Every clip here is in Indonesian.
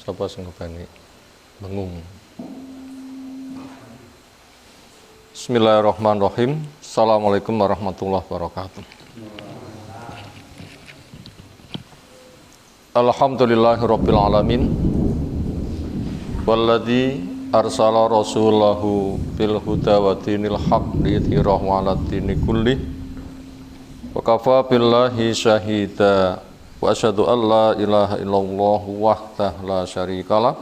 Sapa sing ngopeni bengung. Bismillahirrahmanirrahim. Assalamualaikum warahmatullahi wabarakatuh. Alhamdulillahirabbil alamin. Walladzi arsala rasulahu bil huda wa dinil haq liyudhhirahu 'alad dini kullih. Wa kafa billahi syahida. Wa asyhadu an la ilaha illallah wahdahu la syarikalah.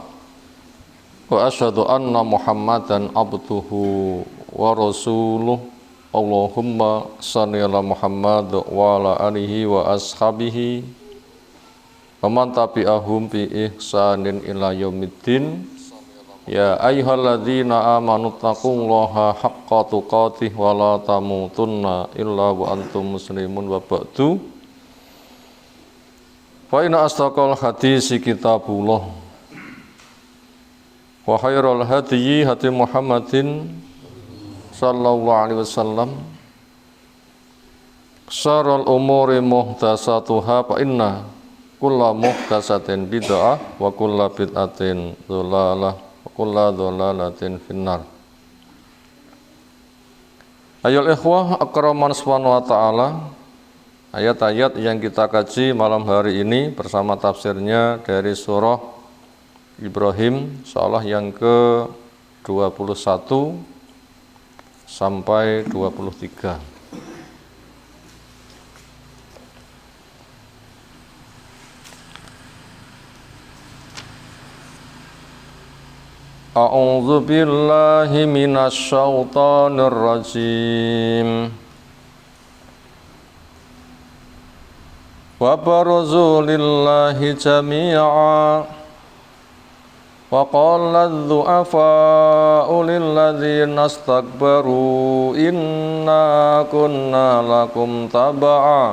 Wa asyhadu anna Muhammadan abduhu wa rasuluh. Allahumma shalli ala Muhammad wa ala alihi wa ashabihi wa man tabi'ahum bi ihsanin ila yaumiddin. Ya ayyuhalladzina amanu taqullaha haqqa tuqatih wa la tamutunna illa wa antum muslimun wa ba'du. Fa inna asdaqal hadisi kitabullah wa khairal hadyi hadi Muhammadin sallallahu alaihi wasallam. Syarrul umuri muhdatsatuha fa inna kulla muhdatsatin bid'ah wa kulla bid'atin dhalalah wa kulla dhalalatin finnar. Ayol ikhwah akraman subhanahu wa ta'ala, ayat-ayat yang kita kaji malam hari ini bersama tafsirnya dari surah Ibrahim, insyaallah yang ke-21 sampai 23. A'udzu billahi minasy syaithanir rajim. Wa barazu lillahi jami'a. وَقَالَ الضُّعَفَاءُ لِلَّذِينَ اسْتَكْبَرُوا إِنَّا كُنَّا لَكُمْ تَبَعًا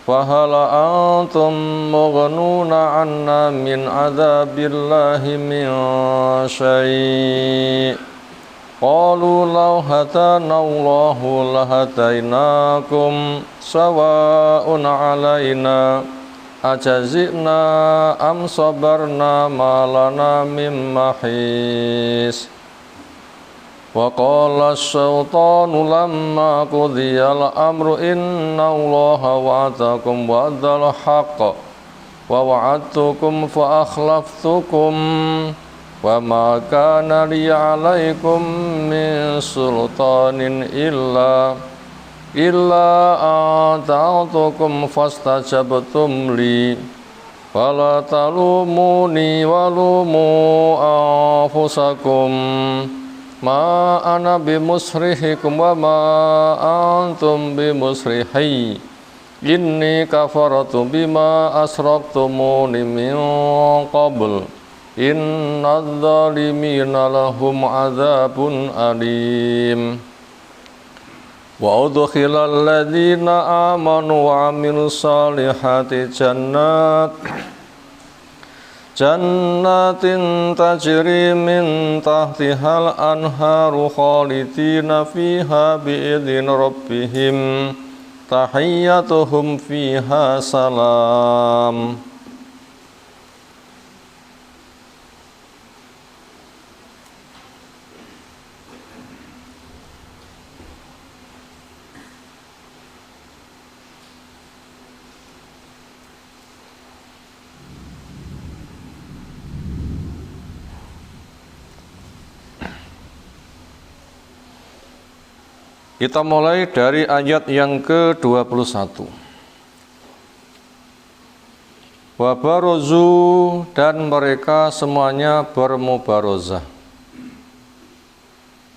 فَهَلْ أَنْتُمْ مُغْنُونَ عَنَّا مِنْ عَذَابِ اللَّهِ مِنْ شَيْءٍ قَالُوا لَوْ هَدَانَا اللَّهُ لَهَدَيْنَاكُمْ سَوَاءٌ عَلَيْنَا أجزئنا أم صبرنا ما لنا من محيص وقال الشيطان لما قضي الأمر إن الله وعدكم وعد الحق ووعدتكم فأخلفتكم وما كان لي عليكم من سلطان Illa ata'tukum fastajabtum li fala talumuni walumu anfusakum ma ana bimusrihikum wa ma antum bimusrihi inni kafartu bima asraktumuni min qabl innadz zalimina lahum adzabun alim. Wa udkhilal ladzina amanu wa amilus solihati jannatin tajri min tahtihal anharu khalidina fiha bi'idzni rabbihim tahiyyatuhum fiha salam. Kita mulai dari ayat yang ke-21. Wa barazu, dan mereka semuanya bermubarozah,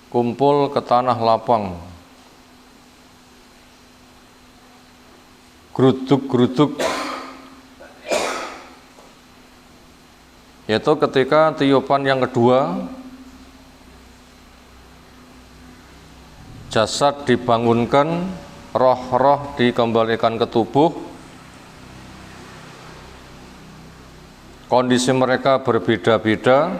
kumpul ke tanah lapang, geruduk-geruduk, yaitu ketika tiupan yang kedua, jasad dibangunkan, roh-roh dikembalikan ke tubuh. Kondisi mereka berbeda-beda.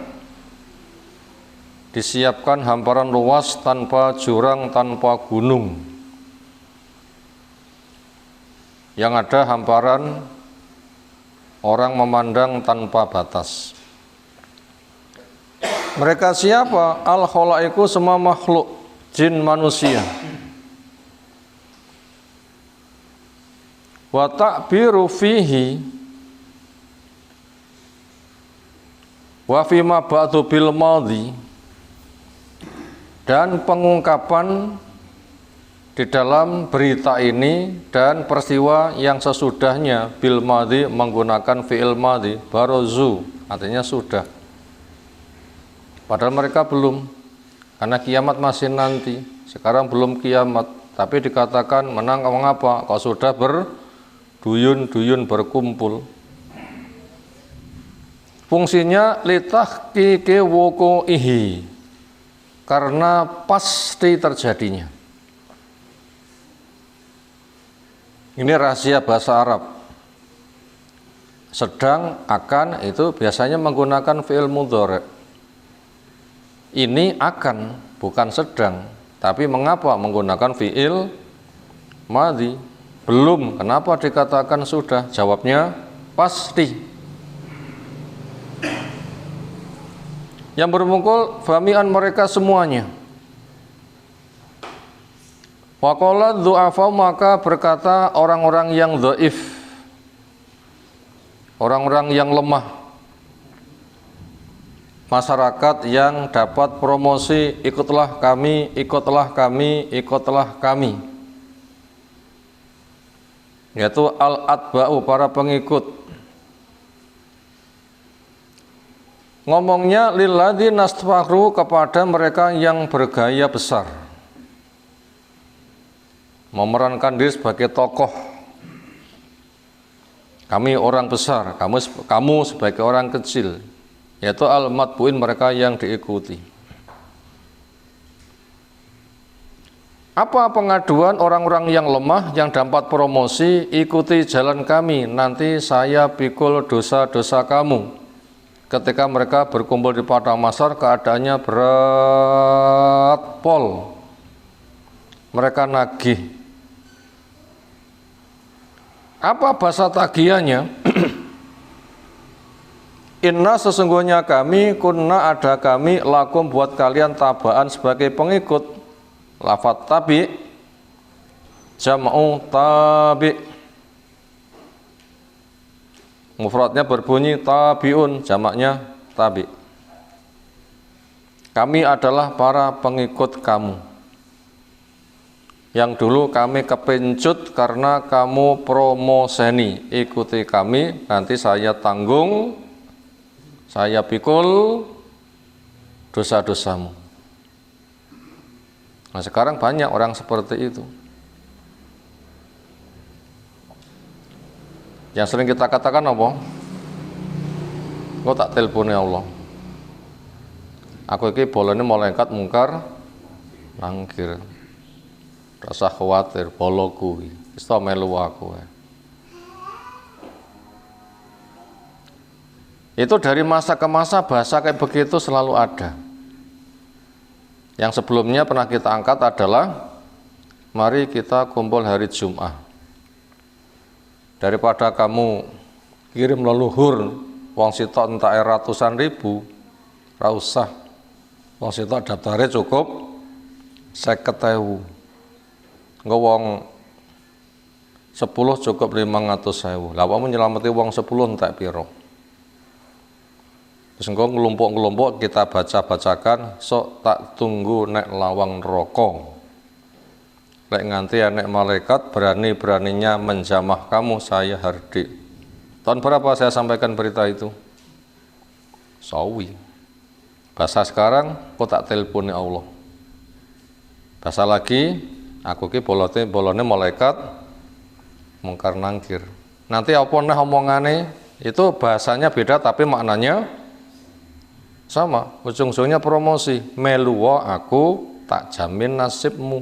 Disiapkan hamparan luas tanpa jurang, tanpa gunung. Yang ada hamparan orang memandang tanpa batas. Mereka siapa? Al-khalaiqu, semua makhluk, jin manusia. Wa ta'biru fihi wa fima ba'du bil madhi, dan pengungkapan di dalam berita ini dan peristiwa yang sesudahnya bil madhi menggunakan fi'il madhi, barozu artinya sudah, padahal mereka belum, karena kiamat masih nanti. Sekarang belum kiamat, tapi dikatakan menang. Mengapa? Kau sudah berduyun-duyun berkumpul. Fungsinya litahqiqi wuqu'ihi, karena pasti terjadinya. Ini rahasia bahasa Arab. Sedang, akan itu biasanya menggunakan fi'il mudhari'. Ini akan, bukan sedang. Tapi mengapa menggunakan fi'il madhi? Belum, kenapa dikatakan sudah? Jawabnya pasti. Yang bermukul fami'an, mereka semuanya. Waqala du'afa, maka berkata orang-orang yang dhaif, orang-orang yang lemah, masyarakat yang dapat promosi, ikutlah kami, ikutlah kami, ikutlah kami, yaitu al-atba'u, para pengikut. Ngomongnya lilladzi nastafakru, kepada mereka yang bergaya besar, memerankan diri sebagai tokoh. Kami orang besar, kamu sebagai orang kecil, yaitu al-matbu'in, mereka yang diikuti. Apa pengaduan orang-orang yang lemah yang dapat promosi? Ikuti jalan kami, nanti saya pikul dosa-dosa kamu. Ketika mereka berkumpul di padang mahsyar, keadaannya berat pol, mereka nagih. Apa bahasa tagihannya? Inna, sesungguhnya kami, kunna, ada kami, lakum, buat kalian, tabaan, sebagai pengikut. Lafat tabi, jam'u tabi, mufradnya berbunyi tabiun, jamaknya tabi. Kami adalah para pengikut kamu, yang dulu kami kepencut karena kamu promoseni. Ikuti kami, nanti saya tanggung, saya pikul dosa-dosamu. Nah, sekarang banyak orang seperti itu. Yang sering kita katakan apa? Kok tak teleponi Allah. Aku iki bolone malaikat mungkar nangkir. Rasa khawatir boloku iki. Wis ta melu aku. Itu dari masa ke masa bahasa kayak begitu selalu ada. Yang sebelumnya pernah kita angkat adalah mari kita kumpul hari Jumat. Daripada kamu kirim leluhur wong sitok entak ratusan ribu, ra usah. Wong sitok daftarnya cukup 50.000. Engko wong 10 cukup 500.000. Lah awakmu nyelameti wong 10 entek piro? Terus engko ngelompok-ngelompok kita baca-bacakan, sok tak tunggu nek lawang neraka. Lek nganti nek malaikat berani-beraninya menjamah kamu, saya hardik. Tahun berapa saya sampaikan berita itu? Sawi. Bahasa sekarang, kok tak teleponi Allah. Bahasa lagi, aku ki bolone malaikat mungkar nangkir. Nanti apa neh omongane, itu bahasanya beda tapi maknanya sama, ujung-ujungnya promosi. Meluwa aku, tak jamin nasibmu.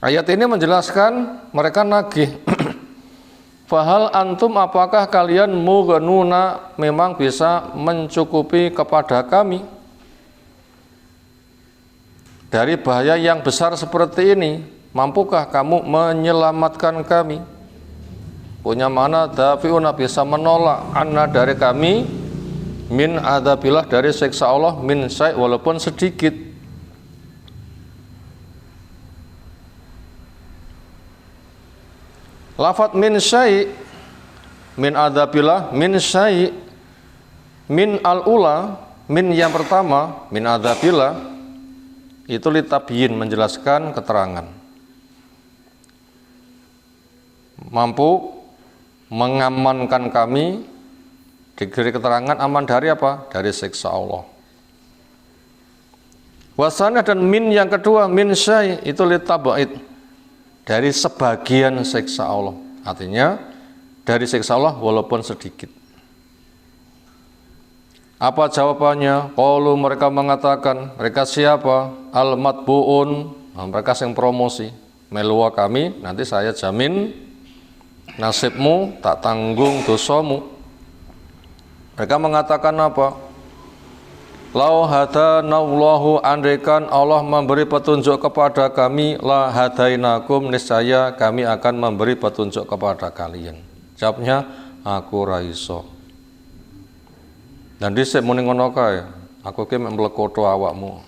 Ayat ini menjelaskan mereka nagih. Fahal antum, apakah kalian mughnuna, memang bisa mencukupi kepada kami dari bahaya yang besar seperti ini? Mampukah kamu menyelamatkan kami? Punya mana dafi'una, bisa menolak anna dari kami, min adzabillah dari siksa Allah min syai' walaupun sedikit. Lafadz min syai' min adzabillah min syai' min al-ula min yang pertama min adzabillah itu litabyin menjelaskan keterangan, mampu mengamankan kami. Diberi keterangan aman dari apa? Dari siksa Allah. Wasanah dan min yang kedua min syai' itu litab'id dari sebagian siksa Allah. Artinya dari siksa Allah walaupun sedikit. Apa jawabannya? Qalu mereka mengatakan, mereka siapa? Al-matbu'un, mereka yang promosi. Melua kami, nanti saya jamin nasibmu, tak tanggung dosamu. Mereka mengatakan apa? Lau hadanallahu, andaikan Allah memberi petunjuk kepada kami, la hadainakum, niscaya kami akan memberi petunjuk kepada kalian. Jawabnya, aku raiso. Dan dhisik muni ngono kae, aku ki mek mlekoto awakmu.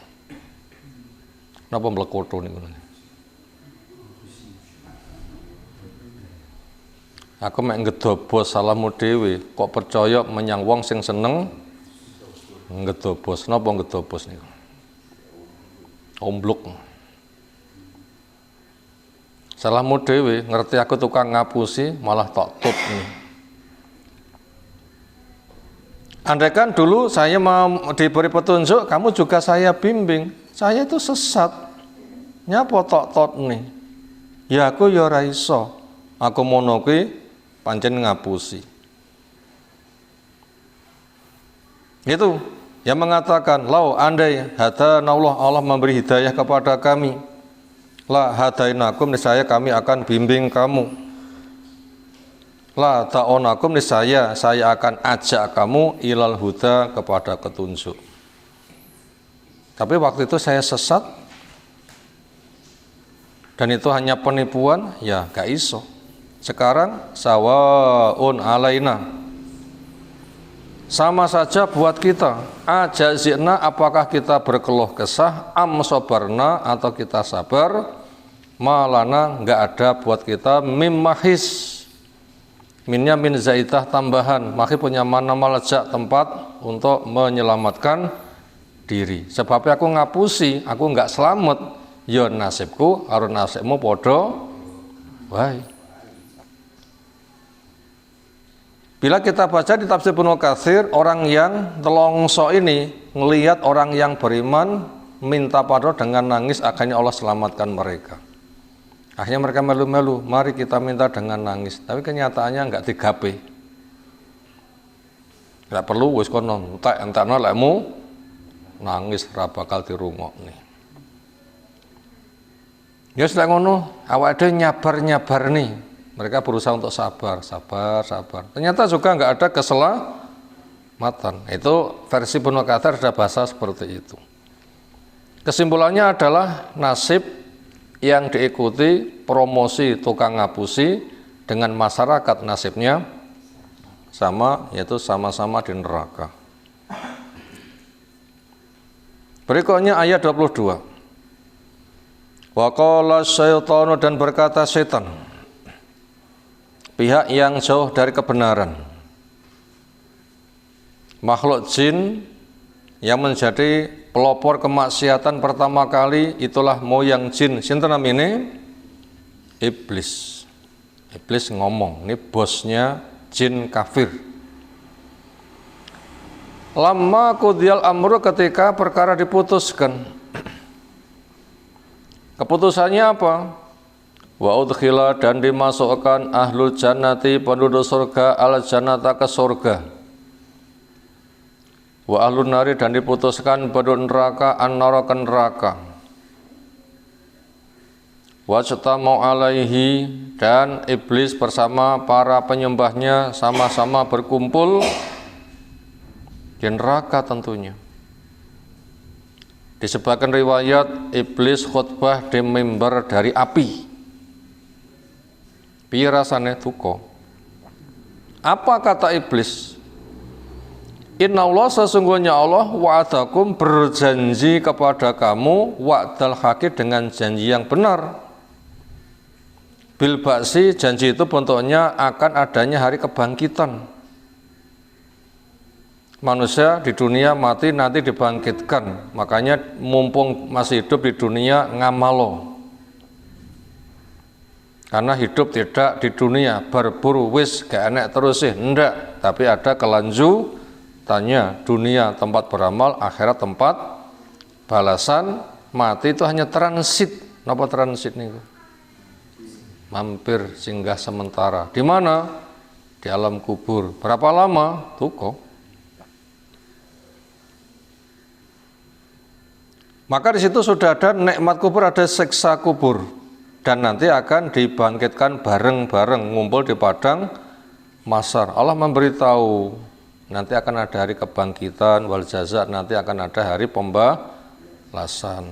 Napa mlekoto niku? Aku mek ngedobos salahmu dhewe, kok percaya menyang wong sing seneng ngedobos. Napa ngedobos niku? Ombluk. Salahmu dhewe, ngerti aku tukang ngapusi, malah tak tut nih. Andaikan dulu saya mau diberi petunjuk, kamu juga saya bimbing. Saya itu sesat. Nyapa tok tot nih? Ya aku ya ora iso. Aku mono kuwi pancen ngapusi. Itu yang mengatakan, lau andai hadanallah, Allah memberi hidayah kepada kami, la hadainakum, niscaya kami akan bimbing kamu. La ta'onakum, niscaya saya akan ajak kamu ilal huda, kepada petunjuk. Tapi waktu itu saya sesat, dan itu hanya penipuan, ya gak iso. Sekarang sawaun alaina, sama saja buat kita. Ajazina, apakah kita berkeluh kesah, am sobarna, atau kita sabar. Malana, nggak ada buat kita mimmahis. Minnya min zaidah tambahan, maki punya mana malajak, tempat untuk menyelamatkan diri. Sebabnya aku ngapusi, aku nggak selamat, ya nasibku harus nasibmu podo wae. Bila kita baca di tafsir Ibnu Katsir, orang yang telongso ini ngelihat orang yang beriman minta pada dengan nangis, akhirnya Allah selamatkan mereka. Akhirnya mereka melu-melu, mari kita minta dengan nangis. Tapi kenyataannya enggak digape. Enggak perlu wis kono entek-entekno lekmu nangis ra bakal dirungokne. Ya wis lek ngono, awake dhewe nyabar-nyabar nih. Mereka berusaha untuk sabar. Ternyata juga nggak ada keselamatan. Itu versi Ibnu Katsir ada bahasa seperti itu. Kesimpulannya adalah nasib yang diikuti promosi tukang ngapusi dengan masyarakat nasibnya sama, yaitu sama-sama di neraka. Berikutnya ayat 22. Wa qala syaitanu, dan berkata setan, pihak yang jauh dari kebenaran, makhluk jin yang menjadi pelopor kemaksiatan pertama kali itulah moyang jin. Sinten namine? Iblis. Iblis ngomong, ini bosnya jin kafir. Lamma qudiyal amru, ketika perkara diputuskan. Keputusannya apa? Wa udkhila, dan dimasukkan ahlul jannati, penduduk surga, al jannata, ke surga. Wa ahlun nari, dan diputuskan penduduk neraka, an-nara, ke neraka. Wa jtamau alaihi, dan iblis bersama para penyembahnya sama-sama berkumpul di neraka tentunya. Disebutkan riwayat iblis khutbah di mimbar dari api. Piye rasane duka? Apa kata iblis? Innallaha sesungguhnya Allah wa'adakum berjanji kepada kamu wa'dal haqi dengan janji yang benar. Bil ba'si, janji itu bentuknya akan adanya hari kebangkitan. Manusia di dunia mati nanti dibangkitkan. Makanya mumpung masih hidup di dunia ngamalo. Karena hidup tidak di dunia berburu wis gak enak terus sih, ndak, tapi ada kelanjutannya. Dunia tempat beramal, akhirat tempat balasan. Mati itu hanya transit. Napa transit nih? Mampir singgah sementara. Di mana? Di alam kubur. Berapa lama? Tuh. Maka di situ sudah ada nikmat kubur, ada siksa kubur, dan nanti akan dibangkitkan bareng-bareng ngumpul di padang mahsyar. Allah memberitahu nanti akan ada hari kebangkitan wal jaza, nanti akan ada hari pembalasan.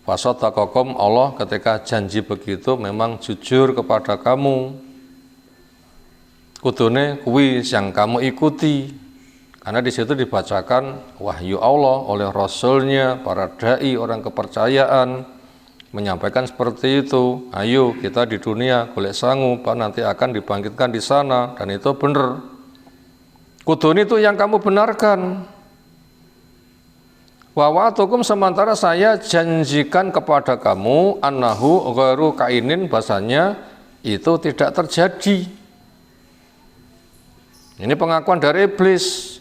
Fasadaqakum, Allah ketika janji begitu memang jujur kepada kamu. Kudune kuwi yang kamu ikuti. Karena di situ dibacakan wahyu Allah oleh Rasulnya, para dai, orang kepercayaan, menyampaikan seperti itu. Ayo kita di dunia golek sangu, Pak, nanti akan dibangkitkan di sana, dan itu benar. Kudune itu yang kamu benarkan. Wa wa'atukum, sementara saya janjikan kepada kamu annahu ghairu kainin, bahasanya itu tidak terjadi. Ini pengakuan dari iblis.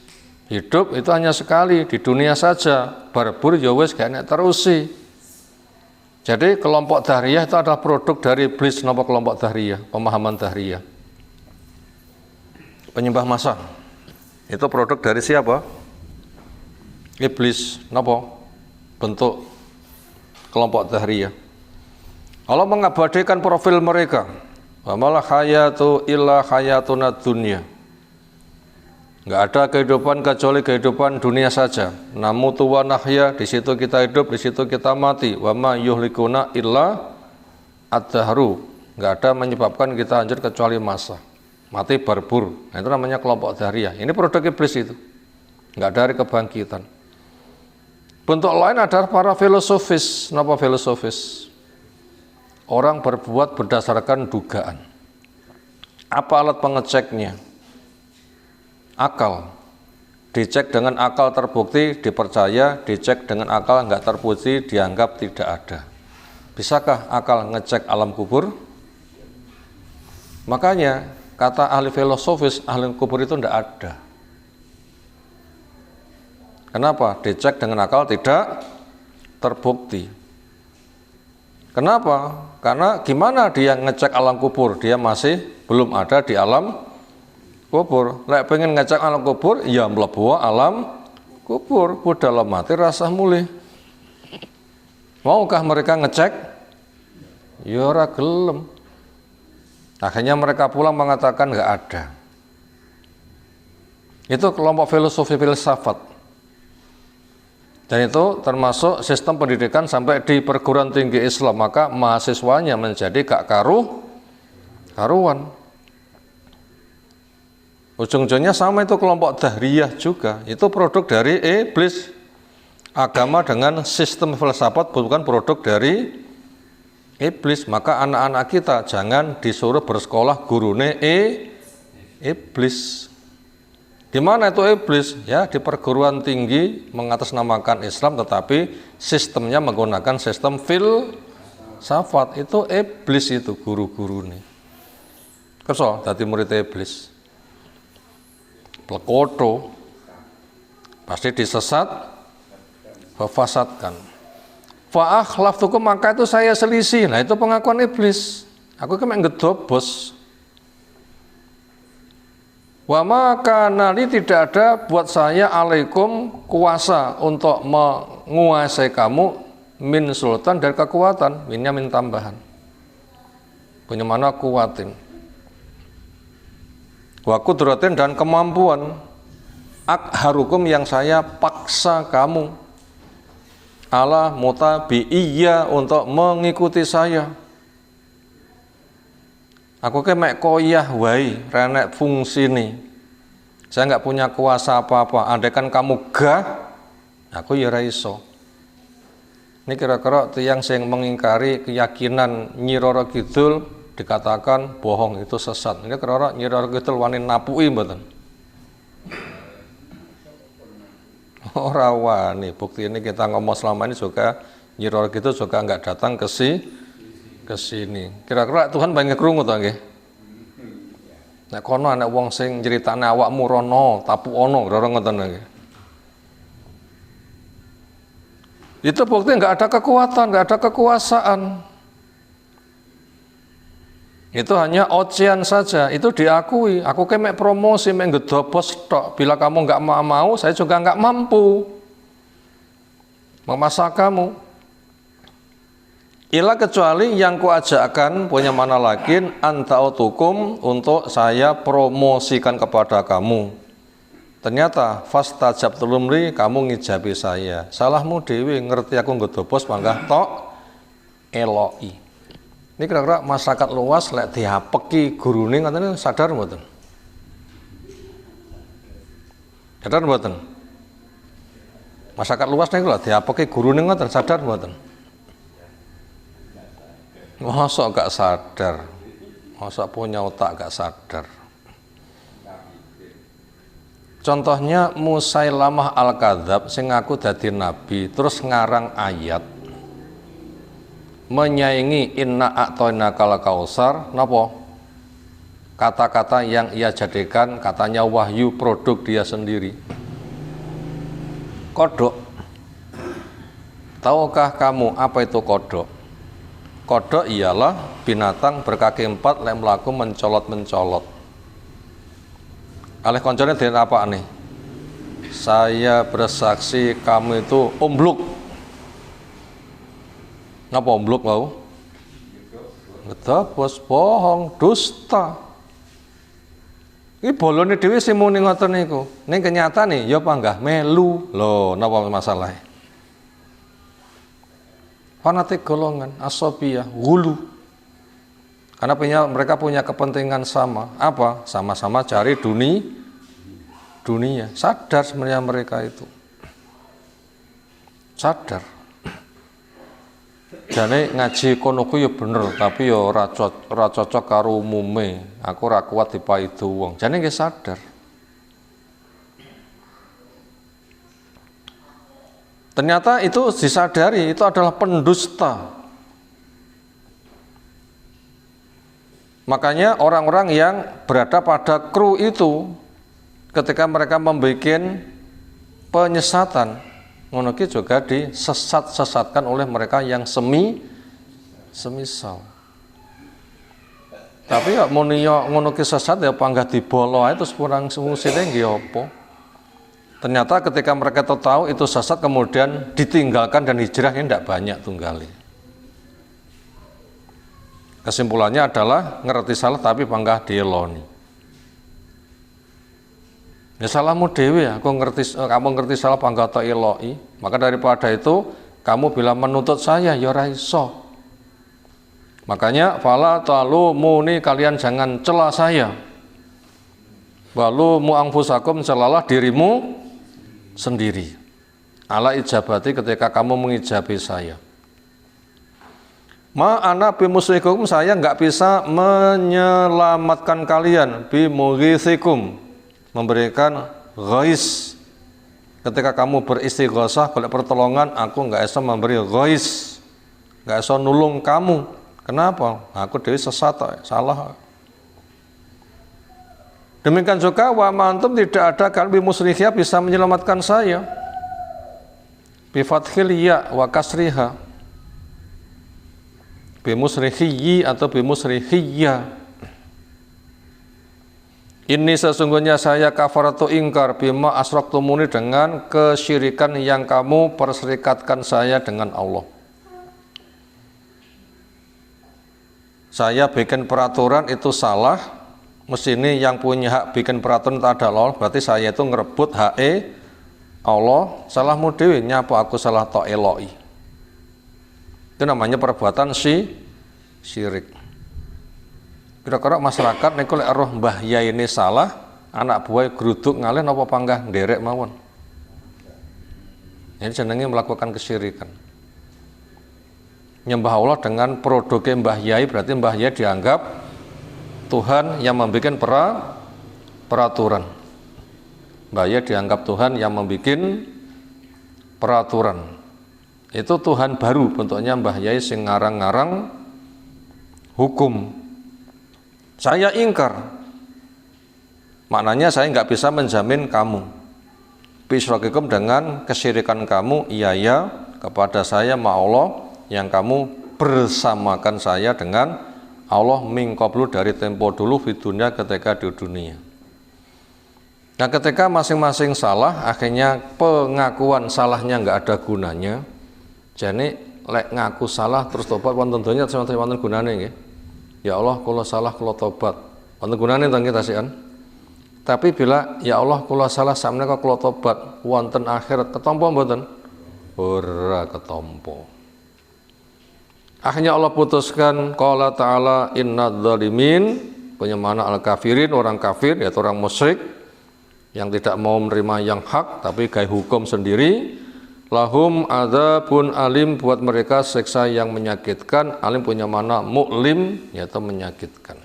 Hidup itu hanya sekali, di dunia saja. Berburu ya wis gak enak terusi. Jadi kelompok Dahriyah itu adalah produk dari iblis. Napa kelompok Dahriyah? Pemahaman Dahriyah, penyembah masal. Itu produk dari siapa? Iblis. Napa? Bentuk kelompok Dahriyah. Allah mengabadikan profil mereka. Wa mal hayatu illa hayatuna dunya. Enggak ada kehidupan kecuali kehidupan dunia saja. Namutu wa nahya, di situ kita hidup, di situ kita mati. Wa ma yuhlikuna illa ad-dahru. Enggak ada menyebabkan kita hancur kecuali masa. Mati berbur. Nah, itu namanya kelompok Dahriyah. Ini produk iblis itu. Enggak ada hari kebangkitan. Bentuk lain adalah para filosofis. Napa filosofis? Orang berbuat berdasarkan dugaan. Apa alat pengeceknya? Akal. Dicek dengan akal terbukti, dipercaya. Dicek dengan akal enggak terbukti, dianggap tidak ada. Bisakah akal ngecek alam kubur? Makanya kata ahli filosofis, ahli kubur itu tidak ada. Kenapa? Dicek dengan akal tidak terbukti. Kenapa? Karena gimana dia ngecek alam kubur? Dia masih belum ada di alam kubur. Lek pengen ngecek alam kubur, ya mlebu alam kubur. Budal mati rasa mulih. Maukah mereka ngecek? Ya ora gelem. Akhirnya mereka pulang mengatakan nggak ada. Itu kelompok filosofi filsafat. Dan itu termasuk sistem pendidikan sampai di perguruan tinggi Islam. Maka mahasiswanya menjadi gak karuan. Ujung-ujungnya sama, itu kelompok Dahriyah juga. Itu produk dari iblis. Agama dengan sistem filsafat bukan produk dari iblis. Maka anak-anak kita jangan disuruh bersekolah gurune iblis. Di mana itu iblis? Ya, di perguruan tinggi mengatasnamakan Islam tetapi sistemnya menggunakan sistem filsafat. Itu iblis, itu guru-guru nih. Kerso dadi murid iblis. Plekoto pasti disesat, fasadkan. Fa akhlaftukum, maka itu saya selisih. Nah, itu pengakuan iblis. Aku kemek ngedobos. Wa maka nali, tidak ada buat saya alaikum kuasa untuk menguasai kamu min sultan, dari kekuatan. Minnya min tambahan. Punya mana kuatin. Wa kudratin, dan kemampuan. Akharukum, yang saya paksa kamu. Ala mutabi'iyya, untuk mengikuti saya. Aku ke mek koyah wae, renek fungsi nih. Saya nggak punya kuasa apa-apa. Andaikan kamu gah, aku ya ra iso. Ini kira-kira tiyang sing mengingkari keyakinan Nyi Roro Kidul dikatakan bohong, itu sesat. Ini kira-kira Nyi Roro Kidul wani napui mboten? Ora wani. Bukti ini kita ngomong selama ini juga Nyi Roro Kidul juga nggak datang ke sini. Kira-kira Tuhan pengen krungu to nggih? Nek kono ana wong sing nyritane awakmu rono, tapu ono, ora ngoten nggih. Itu bukti nggak ada kekuatan, nggak ada kekuasaan. Itu hanya ocehan saja, itu diakui. Aku kemek promosi, mek ngedobos tok. Bila kamu nggak mau, saya juga nggak mampu memasak kamu. Ila kecuali yang kuajakkan punya mana lagi antautukum untuk saya promosikan kepada kamu. Ternyata fastajab tulumri kamu ngijabi saya. Salahmu dewi ngerti aku ngedobos panggah tok eloi. Ini kira-kira masyarakat luas lek dihapeki gurune ngoten sadar mboten? Sadar mboten? Masyarakat luas niku lho dihapeki gurune ngoten sadar mboten? Masa gak sadar? Masa punya otak gak sadar? Contohnya Musailamah Al-Kadzab sing ngaku dadi nabi terus ngarang ayat menyaingi inna a'toina kal kausar. Napa? Kata-kata yang ia jadikan katanya wahyu produk dia sendiri. Kodok. Tahukah kamu apa itu kodok? Kodok ialah binatang berkaki empat lek mlaku mencolot-mencolot. Alih koncone den apa nih? Saya bersaksi kamu itu ombluk. Ngapa ombluk mau? Ngedobos, bohong, dusta. Ini bolone dhewe sing muni ngoten niku. Ning kenyataane ya panggah melu. Lho, napa masalahnya? Fanatik golongan, asobiyah, gulu. Karena mereka punya kepentingan sama. Apa? Sama-sama cari dunia. Sadar sebenarnya mereka itu. Sadar. Jane ngaji kono ku ya bener, tapi ya ora cocok karo umume. Aku ora kuat dipaidu wong. Jane nggih sadar. Ternyata itu disadari itu adalah pendusta. Makanya orang-orang yang berada pada kru itu ketika mereka membuat penyesatan, ngono ki juga disesat-sesatkan oleh mereka yang semisal. Tapi ya mun yo ngono ki sesat ya panggah dibolo ae terus kurang sungusine nggih apa. Ternyata ketika mereka tahu itu sesat kemudian ditinggalkan dan hijrahnya tidak banyak tunggali. Kesimpulannya adalah ngerti salah tapi panggah dieloni. Ya salahmu dewe, kamu ngerti salah panggah tak eloi. Maka daripada itu kamu bilang menuntut saya ya ora iso. Makanya fala talumuni, kalian jangan cela saya. Walu mu'angfusakum, celalah dirimu sendiri. Ala ijabati, ketika kamu mengijabi saya. Ma ana bimusrikum, saya nggak bisa menyelamatkan kalian. Bimughithikum, memberikan ghais. Ketika kamu beristighosah oleh pertolongan, aku nggak bisa memberi ghais, nggak bisa nulung kamu. Kenapa? Aku dewi sesat, salah. Demikian juga wa mantum, tidak ada kalbi musrihya bisa menyelamatkan saya. Bi fathil ya wa kasriha. Bi musrihiyyi atau bi musrihiyya. Ini sesungguhnya saya kafaratu ingkar bima asraktumuni, dengan kesyirikan yang kamu perserikatkan saya dengan Allah. Saya bikin peraturan itu salah. Mesti ini yang punya hak bikin peraturan itu adalah Allah, berarti saya itu ngerebut hak Allah. Salahmu dewi, nyapa aku salah tok eloi. Itu namanya perbuatan syirik. Kira-kira masyarakat nek lek roh Mbah Yai ini salah, anak buah geruduk ngalih napa panggah nderek mawon. Ini jenenge melakukan kesyirikan. Nyembah Allah dengan produknya Mbah Yai, berarti Mbah Yai dianggap Tuhan yang membuat peraturan. Mbah Yai dianggap Tuhan yang membuat peraturan. Itu Tuhan baru bentuknya Mbah Yai sing ngarang-ngarang hukum. Saya ingkar. Maknanya saya nggak bisa menjamin kamu. Bisrokikum dengan kesyirikan kamu, iya kepada saya ma Allah yang kamu bersamakan saya dengan Allah mingkoblu dari tempo dulu di dunia ketika di dunia. Nah ketika masing-masing salah, akhirnya pengakuan salahnya nggak ada gunanya. Jadi lek ngaku salah terus tobat wonten donya wonten gunane nggih. Ya Allah kula salah kula tobat. Wonten gunane to nggih tasikan. Tapi bila ya Allah kula salah sakmenika kula tobat wonten akhirat ketampa mboten? Ora ketampa. Akhirnya Allah putuskan qala ta'ala innadz zalimin, punya mana al-kafirin, orang kafir yaitu orang musyrik yang tidak mau menerima yang hak tapi gaya hukum sendiri. Lahum adzabun alim, buat mereka siksa yang menyakitkan. Alim punya mana mu'lim yaitu menyakitkan.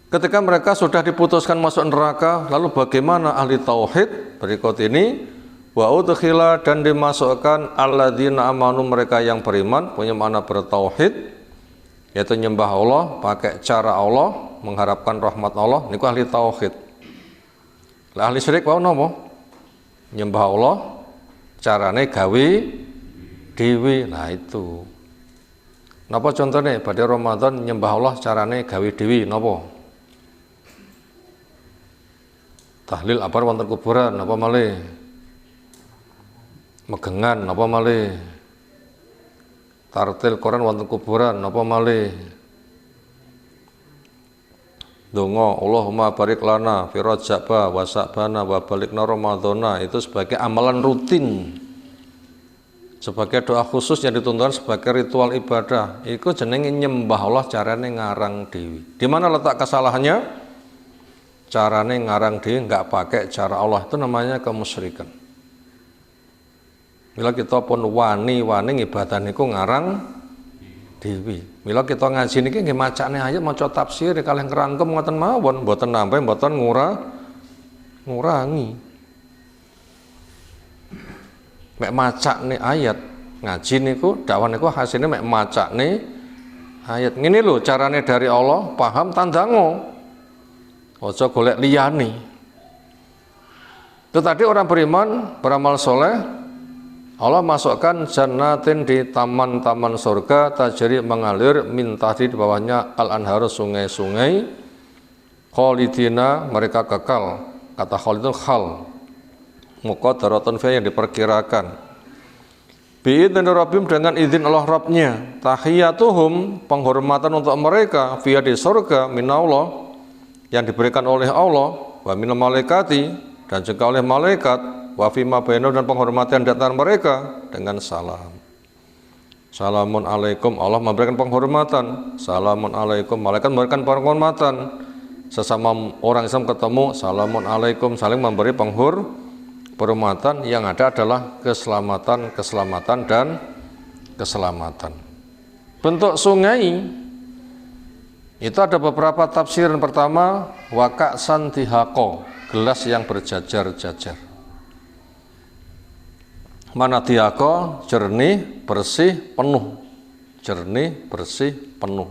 Ketika mereka sudah diputuskan masuk neraka, lalu bagaimana ahli tauhid? Berikut ini wa udkhila, dan dimasukkan alladzina amanu, mereka yang beriman, punya makna bertauhid yaitu nyembah Allah pakai cara Allah, mengharapkan rahmat Allah, niku ahli tauhid. Lah ahli syirik wau napa? Nyembah Allah carane gawe dhewe. Nah itu. Napa contohnya pada Ramadan nyembah Allah carane gawe dhewe napa? Tahlil apa wonten kuburan napa malih? Megengan napa malih, tartil Quran wonten kuburan napa malih, donga Allahumma barik lana fi rajaba wa sa'bana wa balikna ramadhana, itu sebagai amalan rutin, sebagai doa khusus yang dituntutkan sebagai ritual ibadah. Iku jenenge nyembah Allah carane ngarang dewi. Di mana letak kesalahannya? Carane ngarang dewi nggak pakai cara Allah, itu namanya kemusyrikan. Mila kita pun wani ibadah niku ngarang dewi. Mila kita ngaji niki nggih macane ayat maca tafsir kalih ngrangkem ngoten mawon, mboten nambah mboten ngurangi. Mek macane ayat ngaji niku dakwah niku hasilnya mek macane ayat. Ngene lho carane dari Allah, paham tandango. Aja golek liyane. Itu tadi orang beriman, beramal soleh, Allah masukkan jannatin di taman-taman surga, tajri mengalir min tahti, di bawahnya al-anharu, sungai-sungai, khalidina, mereka kekal. Kata khalidun khal, muqaddaratun fi, yang diperkirakan. Bi'idzni rabbihim, dengan izin Allah Rabbnya. Tahiyatuhum, penghormatan untuk mereka via di surga minallah, yang diberikan oleh Allah, wa minal malaikati, dan juga oleh malaikat, wa fima bainahum, dan penghormatan di antara mereka dengan salam. Salamun alaikum, Allah memberikan penghormatan. Salamun alaikum, malaikat memberikan penghormatan. Sesama orang Islam ketemu, salamun alaikum, saling memberi penghormatan. Yang ada adalah keselamatan dan keselamatan. Bentuk sungai itu ada beberapa tafsiran. Pertama, wakaksan tihaqo, gelas yang berjajar-jajar. Mana tihaqo, jernih, bersih, penuh. Jernih, bersih, penuh.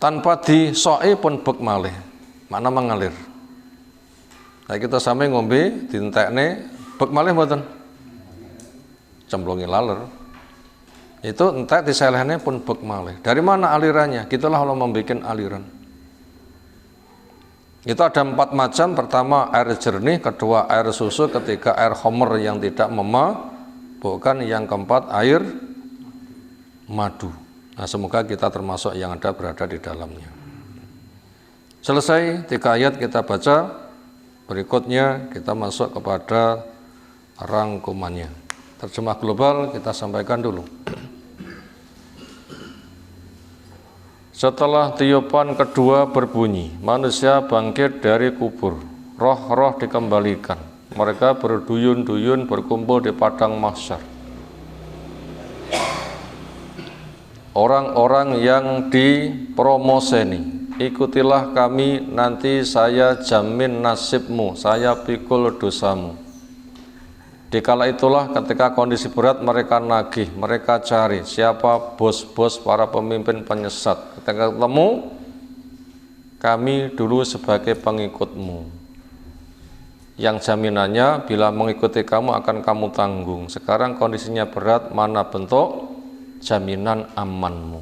Tanpa disoi pun bek malih, mana mengalir. Nah kita sampai ngombe dintekne bek malih mboten, cemplungi laler. Itu entek diselehne pun bek malih. Dari mana alirannya? Gitulah Allah membuat aliran. Itu ada 4 macam. Pertama air jernih, kedua air susu, ketiga air homer yang tidak memabukkan, yang keempat air madu. Nah semoga kita termasuk yang berada di dalamnya. Selesai 3 ayat kita baca. Berikutnya kita masuk kepada rangkumannya. Terjemah global kita sampaikan dulu. Setelah tiupan kedua berbunyi, manusia bangkit dari kubur, roh-roh dikembalikan. Mereka berduyun-duyun berkumpul di padang mahsyar. Orang-orang yang dipromoseni, ikutilah kami, nanti saya jamin nasibmu, saya pikul dosamu. Dikala itulah ketika kondisi berat mereka nagih, mereka cari siapa bos-bos para pemimpin penyesat. Ketika ketemu, kami dulu sebagai pengikutmu, yang jaminannya bila mengikuti kamu akan kamu tanggung. Sekarang kondisinya berat, mana bentuk jaminan amanmu?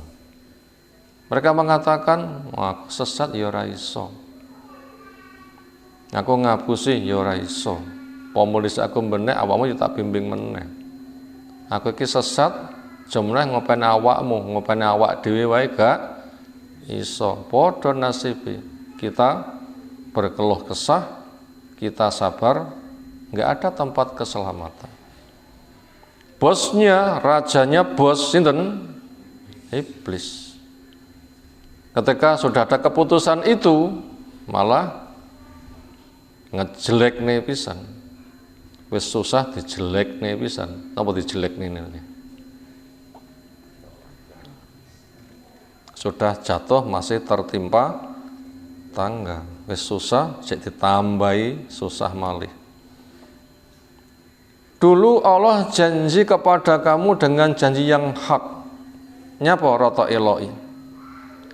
Mereka mengatakan, aku sesat ya ora iso, aku ngapusi ya ora iso, pemulis aku benek, awakmu yo tak bimbing meneh. Aku iki sesat, jumlah ngopeni awakmu, ngopeni awak dhewe wae gak iso. Padha nasibe. Kita berkeluh kesah, kita sabar, nggak ada tempat keselamatan. Bosnya, rajanya bos sinten? Iblis. Ketika sudah ada keputusan itu, malah ngejelek nih pisan. Wis susah dijelek nih pisan. Napa dijelek nih? Sudah jatuh masih tertimpa tangga. Wis susah sik ditambahi susah malih. Dulu Allah janji kepada kamu dengan janji yang hak. Nyapa rata eloi.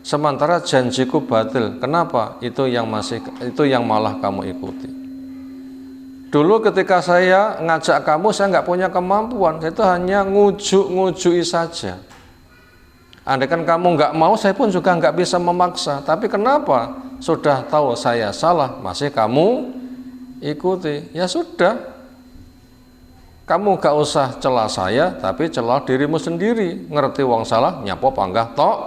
Sementara janjiku batil. Kenapa? Itu yang malah kamu ikuti. Dulu ketika saya ngajak kamu, saya nggak punya kemampuan. Saya itu hanya ngujuk-ngujui saja. Andaikan kamu nggak mau, saya pun juga nggak bisa memaksa. Tapi kenapa? Sudah tahu saya salah, masih kamu ikuti. Ya sudah, kamu nggak usah celah saya, tapi celah dirimu sendiri. Ngerti wong salah, nyapo panggah tok,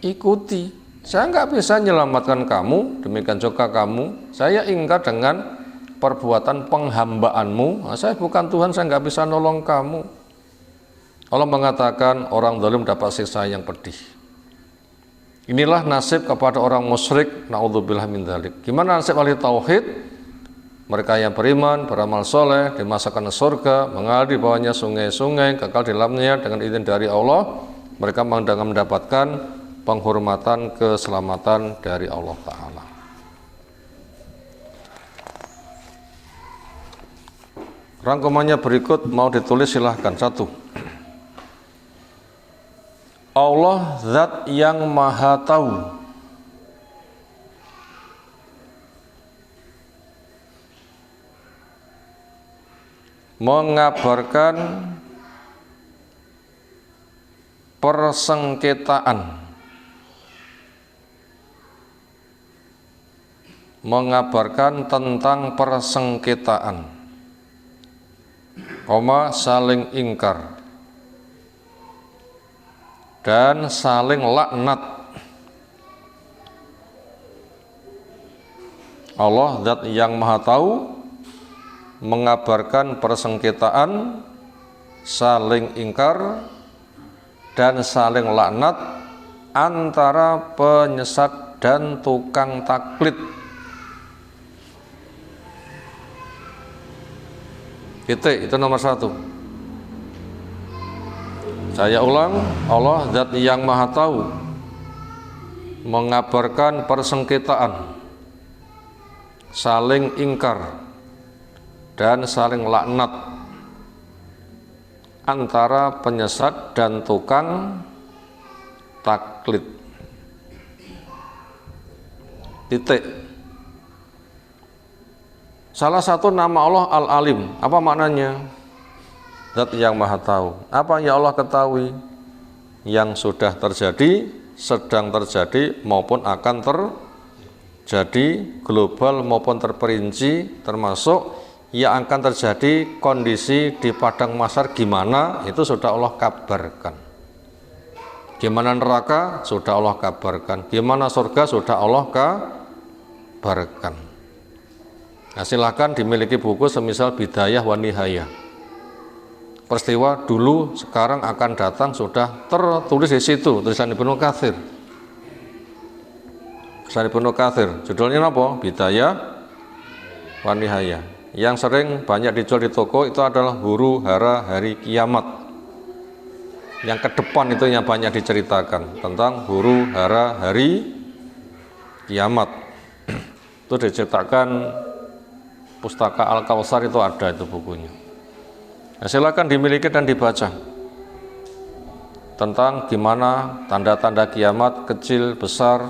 ikuti. Saya nggak bisa menyelamatkan kamu, demikian juga kamu. Saya ingkar dengan perbuatan penghambaanmu. Nah, saya bukan Tuhan, saya nggak bisa nolong kamu. Allah mengatakan orang zalim dapat siksa yang pedih. Inilah nasib kepada orang musyrik, naudzubillah min dzalik. Gimana nasib ahli tauhid? Mereka yang beriman, beramal soleh, dimasukkan ke surga, mengalir di bawahnya sungai-sungai, kekal di dalamnya dengan izin dari Allah. Mereka mendapatkan penghormatan, keselamatan dari Allah Ta'ala. Rangkumannya berikut, mau ditulis silahkan. 1. Allah zat yang maha tahu. Mengabarkan persengketaan. Mengabarkan tentang persengketaan. Saling ingkar dan saling laknat. Allah zat yang maha tahu mengabarkan persengketaan, saling ingkar dan saling laknat antara penyesat dan tukang taklid. Itu nomor 1. Saya ulang, Allah zat yang maha tahu mengabarkan persengketaan, saling ingkar dan saling laknat antara penyesat dan tukang taklid. Salah satu nama Allah Al-Alim. Apa maknanya? Zat yang maha tahu. Apa yang Allah ketahui? Yang sudah terjadi, sedang terjadi, maupun akan terjadi, global maupun terperinci, termasuk yang akan terjadi kondisi di padang mahsyar gimana, itu sudah Allah kabarkan. Gimana neraka, sudah Allah kabarkan. Gimana surga, sudah Allah kabarkan. Nah, silahkan dimiliki buku semisal Bidayah wa Nihayah. peristiwa dulu, sekarang, akan datang sudah tertulis di situ, tulisan Ibnu Katsir. Tulisan Ibnu Katsir, judulnya apa? Bidayah wa Nihayah. Yang sering banyak dijual di toko itu adalah huru hara hari kiamat. Yang ke depan itu yang banyak diceritakan tentang huru hara hari kiamat. Itu diceritakan Pustaka Al-Kautsar, itu ada itu bukunya. Nah, silakan dimiliki dan dibaca tentang gimana tanda-tanda kiamat kecil, besar,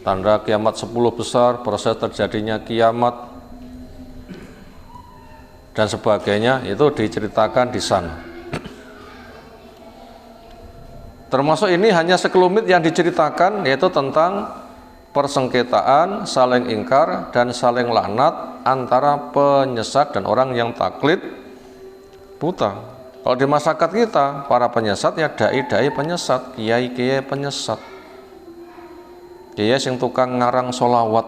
tanda kiamat 10 besar, proses terjadinya kiamat dan sebagainya, itu diceritakan di sana. Termasuk ini hanya sekelumit yang diceritakan, yaitu tentang persengketaan, saling ingkar dan saling laknat antara penyesat dan orang yang taklid buta. Kalau di masyarakat kita, para penyesat ya dai-dai penyesat, kiai-kiai penyesat, kiai yang tukang ngarang sholawat.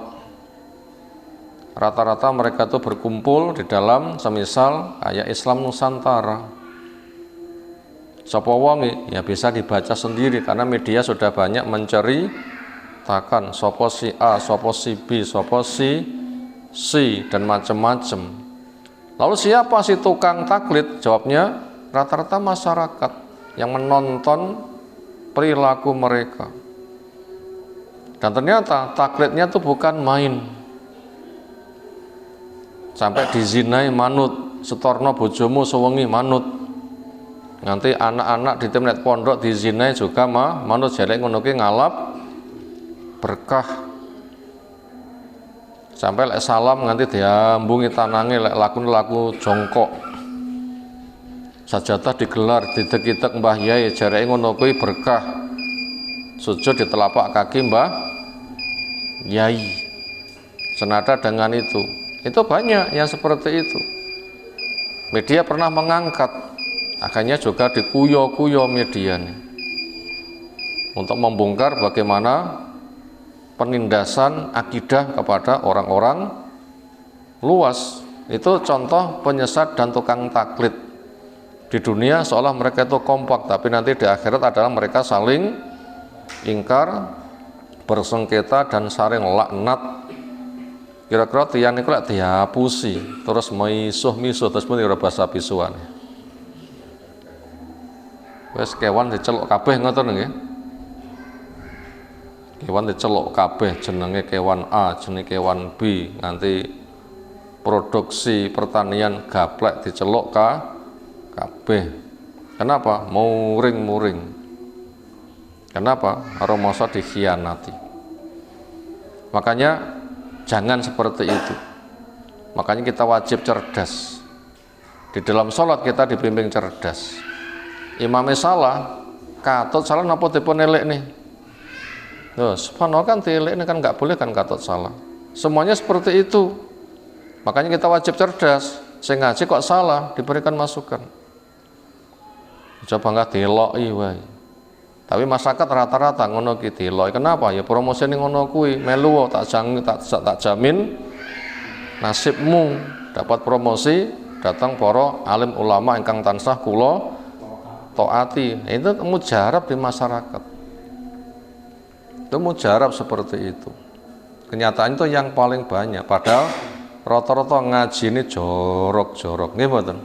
Rata-rata mereka itu berkumpul di dalam semisal kayak Islam Nusantara. Sapa wonge ya bisa dibaca sendiri karena media sudah banyak menceritakan sapa si A, sapa si B, sapa si C dan macam-macam. Lalu siapa si tukang taklid? Jawabnya rata-rata masyarakat yang menonton perilaku mereka. Dan ternyata taklidnya itu bukan main. Sampai dizinai manut, setorno bojomu sewengi manut. Nanti anak-anak di timnet pondok dizinai juga manut, jelek ngono ki ngalap berkah. Sampai lek salam nganti diambungi tanange, lek laku jongkok. Sajadah digelar didek-idek Mbah Yai, jareke ngono kuwi berkah. Sujud di telapak kaki Mbah Yai. Senada dengan itu banyak yang seperti itu. Media pernah mengangkat, akhirnya juga dikuyo-kuyo media nih, untuk membongkar bagaimana penindasan akidah kepada orang-orang luas. Itu contoh penyesat dan tukang taklid. Di dunia seolah mereka itu kompak, tapi nanti di akhirat adalah mereka saling ingkar, bersengketa dan saling laknat. Kira-kira tiang niku lek dihapusi terus misuh-misuh terus muni ora basa bisuan. Wes kewan diceluk kabeh ngoten nggih. Kewan diceluk kabeh, jenenge kewan A, jenenge kewan B, nanti produksi pertanian gaplek diceluk kabeh. Kenapa? Muring-muring. Kenapa? Romoso dikhianati. Makanya jangan seperti itu. Makanya kita wajib cerdas. Di dalam sholat kita dibimbing cerdas. Imamnya salah, katut salah napa dipun elek nih. Loh, subhanallah kan tilik ini kan nggak boleh kan katut salah. Semuanya seperti itu. Makanya kita wajib cerdas. Saya ngaji kok salah, diberikan masukan. Coba nggak diloki wae. Tapi masyarakat rata-rata ngono ki diloki. Kenapa? Ya promosi ning ngono kuwi melu tak jamin nasibmu dapat promosi, datang para alim ulama ingkang tansah kula taati. Itu mujarab di masyarakat. Itu mujarab seperti itu. Kenyataan itu yang paling banyak. Padahal rata-rata ngaji ini jorok-jorok, nggih mboten?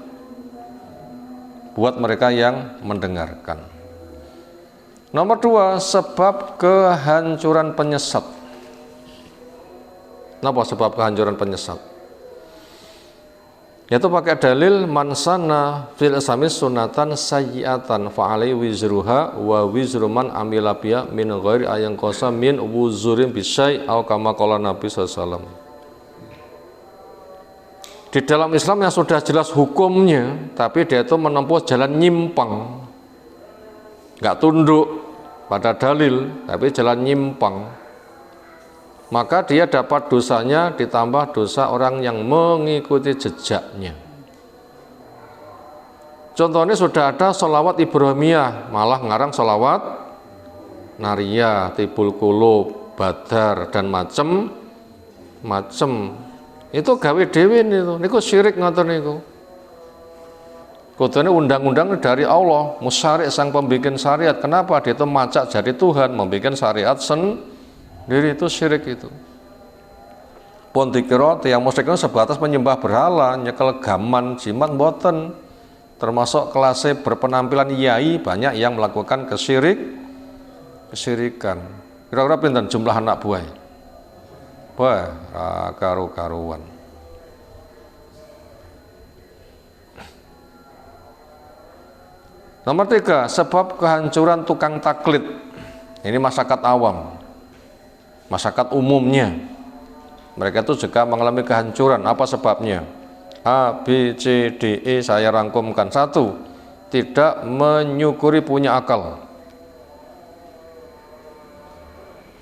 Buat mereka yang mendengarkan. Nomor 2, sebab kehancuran penyesat. Kenapa sebab kehancuran penyesat? Yaitu pakai dalil mansana fil islamis sunatan sayyi'atan fa'alai wizruha wa wizru man amila biha min ghairi ayang qasa min wuzurin bisyai au kama qala Nabi sallallahu. Di dalam Islam yang sudah jelas hukumnya, tapi dia itu menempuh jalan nyimpang, nggak tunduk pada dalil, tapi jalan nyimpang, maka dia dapat dosanya ditambah dosa orang yang mengikuti jejaknya. Contohnya sudah ada sholawat Ibrahimiyah, malah ngarang sholawat Nariyah, Tibul Qulub, Badar dan macem-macem. Itu gawe dhewe niku syirik ngoten niku. Kudune undang-undang dari Allah, musyari' sang pembikin syariat. Kenapa? Dia itu macak jadi Tuhan, membikin syariat sendiri, itu syirik itu. Pun dikira tiyang musyrik itu sebatas menyembah berhala, nyekel gaman, jimat, mboten. Termasuk kelasnya berpenampilan yai, banyak yang melakukan kesyirikan. Kira-kira pinten jumlah anak buah? Wah, karu-karuan. Nomor 3, sebab kehancuran tukang taklid. Ini masyarakat awam, masyarakat umumnya. Mereka itu juga mengalami kehancuran. Apa sebabnya? A, B, C, D, E saya rangkumkan. 1, tidak menyukuri punya akal.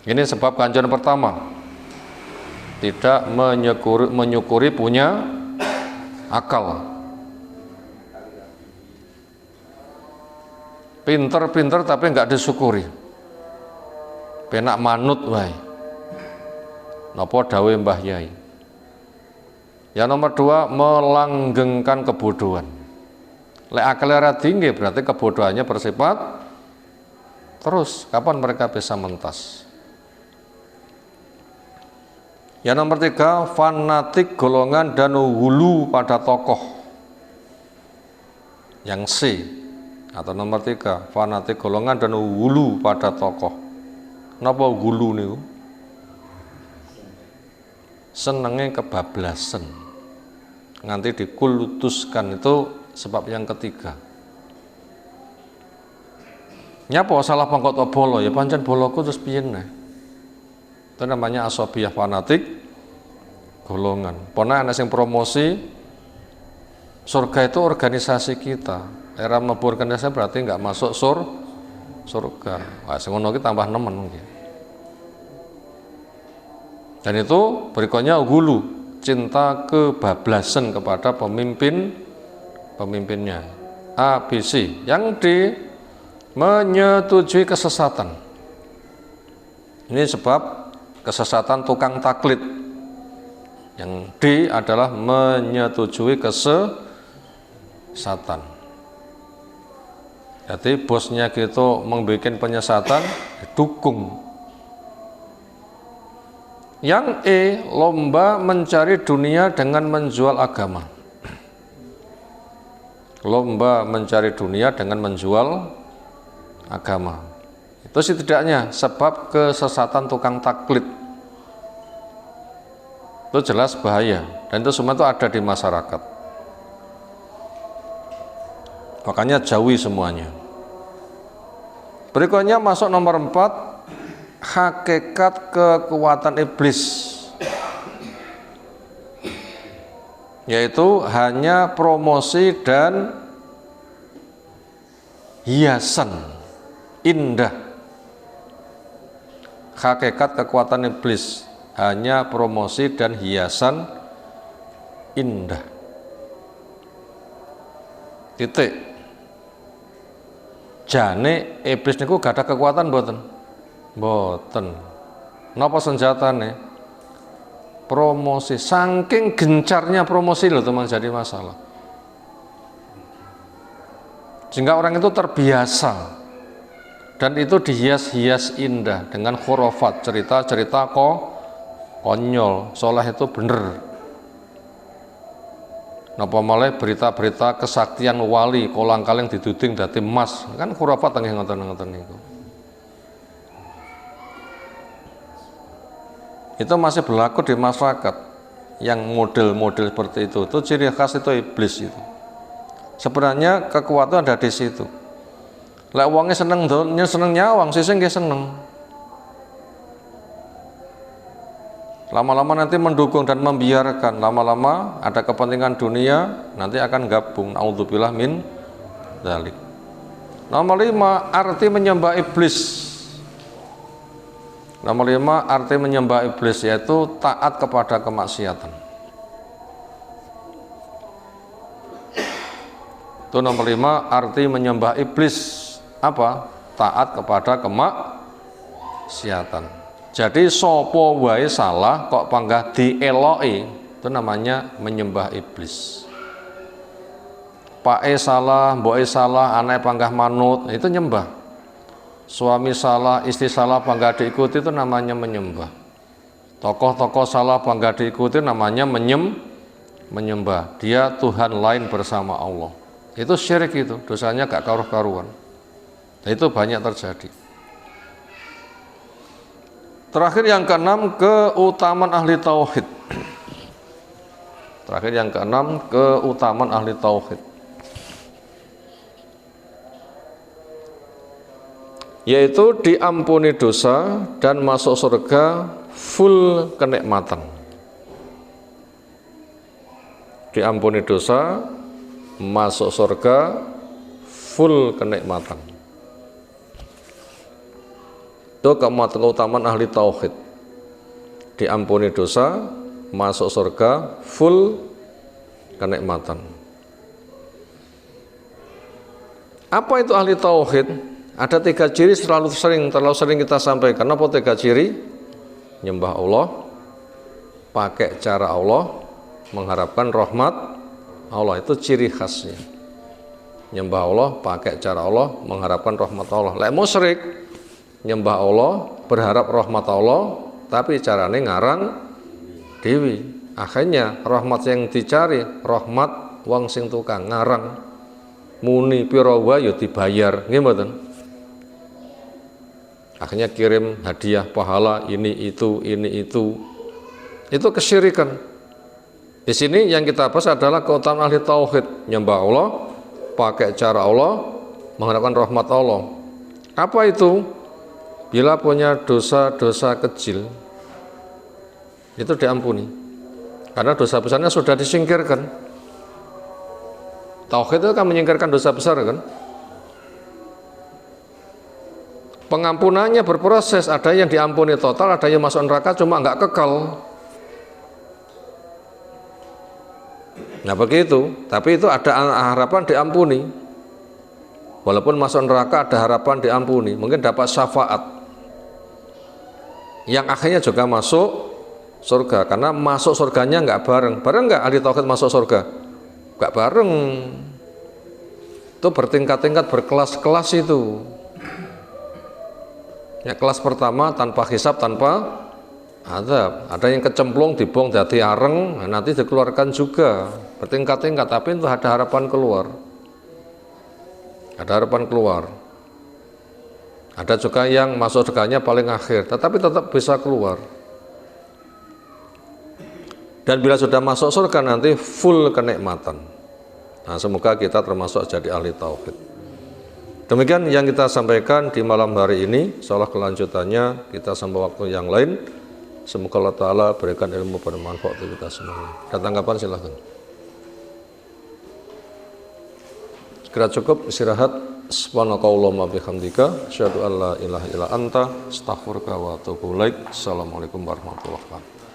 Ini sebab kehancuran pertama. Tidak menyukuri punya akal. Pinter-pinter tapi nggak disyukuri. Penak manut wae. Napa dawuh Mbah Yai. Yang nomor 2, melanggengkan kebodohan. Lek akal ora tinggi berarti kebodohannya bersifat terus. Kapan mereka bisa mentas? Yang nomor 3, fanatik golongan dan hulu pada tokoh. Yang C, atau nomor 3, fanatik golongan dan hulu pada tokoh. Kenapa hulu nih? Senengnya kebablasan, nganti dikulutuskan, itu sebab yang ketiga. Nyapa salah pangkot bolo ya pancen boloku terus piye nah. Itu namanya asobiyah fanatik golongan. Pernah ana sing promosi surga itu organisasi kita. Era mlebu organisasi berarti nggak masuk surga. Wah, sing ngono ki tambah nemen mungkin. Dan itu berikutnya hulu, cinta kebablasan kepada pemimpinnya. A, B, C. Yang D, menyetujui kesesatan. Ini sebab kesesatan tukang taklid. Yang D adalah menyetujui kesesatan. Jadi bosnya gitu membuat penyesatan, didukung. Yang E, lomba mencari dunia dengan menjual agama. Lomba mencari dunia dengan menjual agama. Itu setidaknya sebab kesesatan tukang taklid. Itu jelas bahaya, dan itu semua itu ada di masyarakat. Makanya jauhi semuanya. Berikutnya masuk nomor 4, hakikat kekuatan iblis, yaitu hanya promosi dan hiasan indah. Hakikat kekuatan iblis hanya promosi dan hiasan indah. Titik. Jane iblis niku gak ada kekuatan mboten? Mboten. Napa senjatane? Promosi. Saking gencarnya promosi loh teman, jadi masalah. Sehingga orang itu terbiasa, dan itu dihias-hias indah dengan khurafat, cerita-cerita konyol, seolah itu bener. Napa malah berita-berita kesaktian wali kolang-kaling diduding dadi emas, kan khurafat nggih ngoten-ngoten niku. Itu masih berlaku di masyarakat yang model-model seperti itu ciri khas itu iblis itu. Sebenarnya kekuatan ada di situ. Lek wonge seneng donya, seneng nyawang, sisih nggih seneng. Lama-lama nanti mendukung dan membiarkan, lama-lama ada kepentingan dunia, nanti akan gabung. Naudzubillah min dzalik. Nomor 5, arti menyembah iblis. Nomor 5, arti menyembah iblis yaitu taat kepada kemaksiatan. Itu nomor 5, arti menyembah iblis. Apa? Taat kepada kemaksiatan. Jadi sopo wae salah kok panggah dieloki, itu namanya menyembah iblis. Pake salah, mboke salah, anak panggah manut, itu nyembah. Suami salah, istri salah panggah diikuti itu namanya menyembah. Tokoh-tokoh salah panggah diikuti namanya menyembah. Dia Tuhan lain bersama Allah. Itu syirik, itu dosanya gak karuh-karuan. Itu banyak terjadi. Terakhir yang keenam, keutamaan ahli tauhid. Terakhir yang keenam, keutamaan ahli tauhid. Yaitu diampuni dosa dan masuk surga full kenikmatan. Diampuni dosa, masuk surga full kenikmatan. Itu keutamaan ahli tauhid. Diampuni dosa, masuk surga full kenikmatan. Apa itu ahli tauhid? Ada 3 ciri terlalu sering kita sampaikan. Apa 3 ciri? Nyembah Allah, pakai cara Allah, mengharapkan rahmat Allah. Itu ciri khasnya. Nyembah Allah, pakai cara Allah, mengharapkan rahmat Allah. Lek musyrik, nyembah Allah, berharap rahmat Allah, tapi carane ngarang dewi. Akhirnya rahmat yang dicari, rahmat wong sing tukang ngarang. Muni pira wae ya dibayar, nggih mboten? Akhirnya kirim hadiah pahala ini itu. Itu kesyirikan. Di sini yang kita bahas adalah keutamaan ahli tauhid, nyembah Allah, pakai cara Allah, mengharapkan rahmat Allah. Apa itu? Bila punya dosa-dosa kecil, itu diampuni. Karena dosa besarnya sudah disingkirkan. Tauhid itu kan menyingkirkan dosa besar kan? Pengampunannya berproses, ada yang diampuni total, ada yang masuk neraka cuma nggak kekal. Nah begitu, tapi itu ada harapan diampuni. Walaupun masuk neraka ada harapan diampuni, mungkin dapat syafaat. Yang akhirnya juga masuk surga, karena masuk surganya nggak bareng. Bareng nggak ahli tauhid masuk surga? Nggak bareng. Itu bertingkat-tingkat, berkelas-kelas itu. Ya, kelas pertama tanpa hisab, tanpa azab. Ada yang kecemplung, dibuang dadi areng, nanti dikeluarkan juga. Bertingkat-tingkat, tapi itu ada harapan keluar. Ada harapan keluar. Ada juga yang masuk surganya paling akhir, tetapi tetap bisa keluar. Dan bila sudah masuk surga nanti full kenikmatan. Nah, semoga kita termasuk jadi ahli tauhid. Demikian yang kita sampaikan di malam hari ini. Insyaallah kelanjutannya kita sampai waktu yang lain. Semoga Allah Ta'ala berikan ilmu bermanfaat untuk kita semuanya. Ada tanggapan silahkan. Kira cukup istirahat. Subhanakallahumma bihamdika asyhadu an la ilaha illa anta astaghfiruka wa atubu ilaik. Assalamualaikum warahmatullahi wabarakatuh.